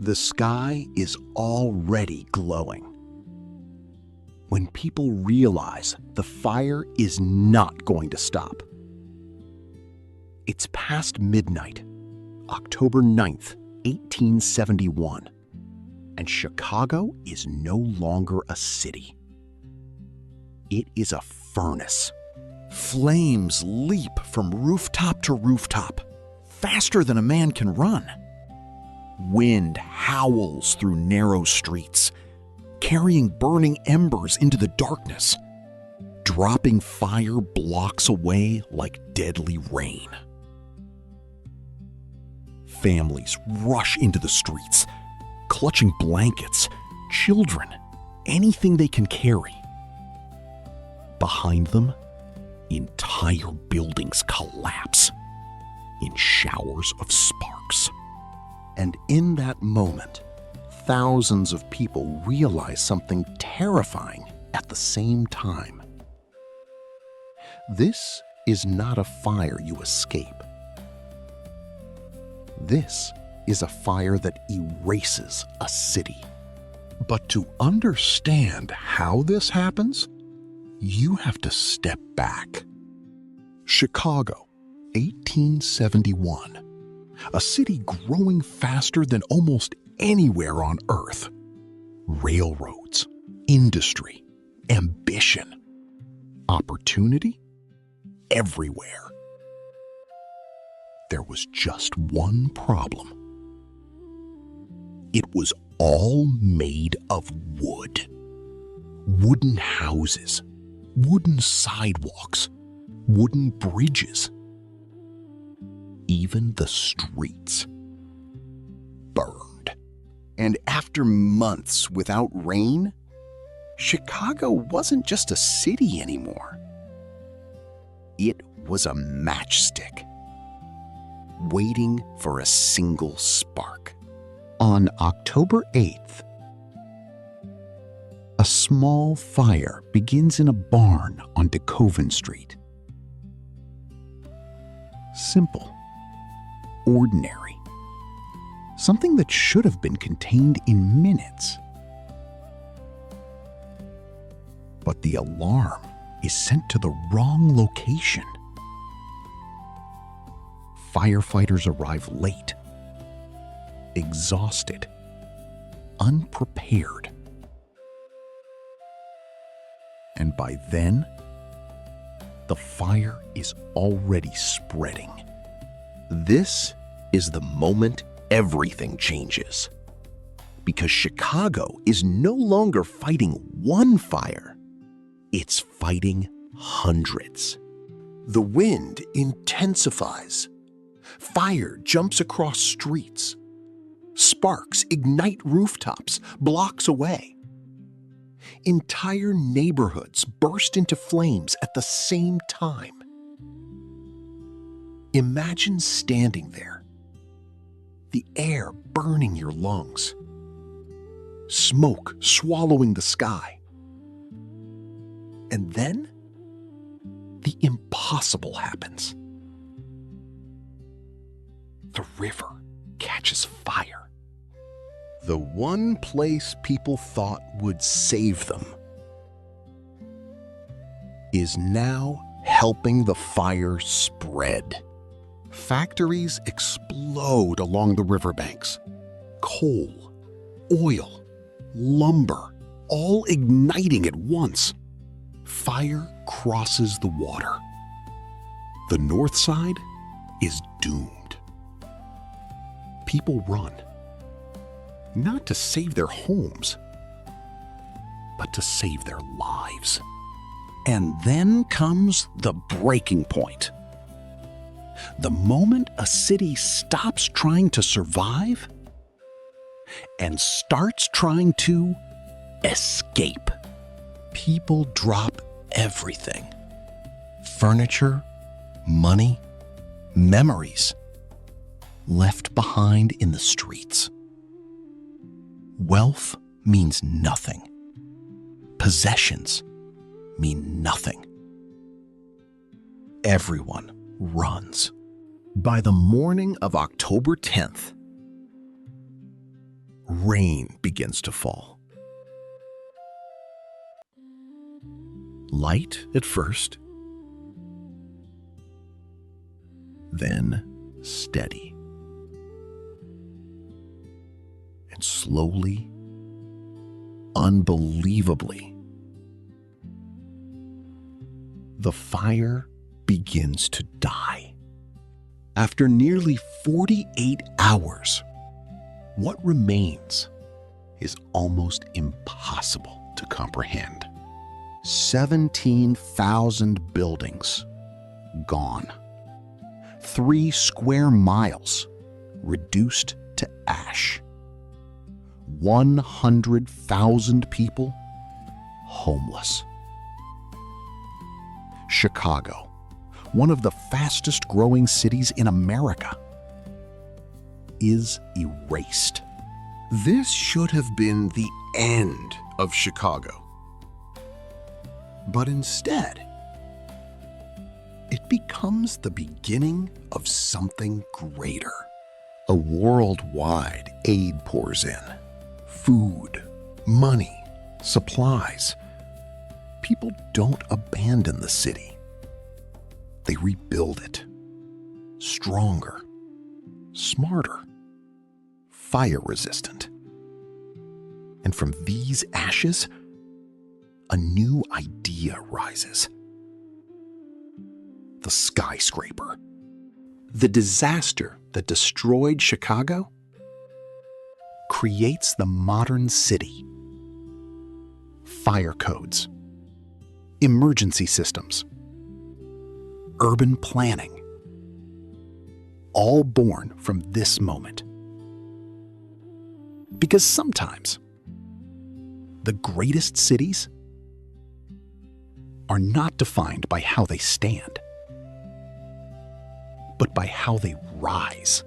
The sky is already glowing. When people realize the fire is not going to stop. It's past midnight, October 9th, 1871, and Chicago is no longer a city. It is a furnace. Flames leap from rooftop to rooftop, faster than a man can run. Wind howls through narrow streets, carrying burning embers into the darkness, dropping fire blocks away like deadly rain. Families rush into the streets, clutching blankets, children, anything they can carry. Behind them, entire buildings collapse in showers of sparks. And in that moment, thousands of people realize something terrifying at the same time. This is not a fire you escape. This is a fire that erases a city. But to understand how this happens, you have to step back. Chicago, 1871. A city growing faster than almost anywhere on Earth. Railroads, industry, ambition, opportunity, everywhere. There was just one problem. It was all made of wood. Wooden houses, wooden sidewalks, wooden bridges. Even the streets burned. And after months without rain, Chicago wasn't just a city anymore. It was a matchstick, waiting for a single spark. On October 8th, a small fire begins in a barn on DeKoven Street. Simple. Ordinary. Something that should have been contained in minutes. But the alarm is sent to the wrong location. Firefighters arrive late, exhausted, unprepared. And by then, the fire is already spreading. This is the moment everything changes. Because Chicago is no longer fighting one fire. It's fighting hundreds. The wind intensifies. Fire jumps across streets. Sparks ignite rooftops blocks away. Entire neighborhoods burst into flames at the same time. Imagine standing there, the air burning your lungs, smoke swallowing the sky. And then, the impossible happens. The river catches fire. The one place people thought would save them is now helping the fire spread. Factories explode along the riverbanks. Coal, oil, lumber, all igniting at once. Fire crosses the water. The north side is doomed. People run, not to save their homes, but to save their lives. And then comes the breaking point. The moment a city stops trying to survive and starts trying to escape. People drop everything. Furniture, money, memories left behind in the streets. Wealth means nothing. Possessions mean nothing. Everyone runs. By the morning of October 10th, Rain begins to fall. Light at first, then steady. And slowly, unbelievably, the fire begins to die. After nearly 48 hours, what remains is almost impossible to comprehend. 17,000 buildings gone. 3 square miles reduced to ash. 100,000 people homeless. Chicago, one of the fastest growing cities in America, is erased. This should have been the end of Chicago. But instead, it becomes the beginning of something greater. A worldwide aid pours in. Food, money, supplies. People don't abandon the city. They rebuild it. Stronger, smarter, fire-resistant. And from these ashes, a new idea rises. The skyscraper. The disaster that destroyed Chicago creates the modern city. Fire codes, emergency systems, urban planning, all born from this moment. Because sometimes the greatest cities are not defined by how they stand, but by how they rise.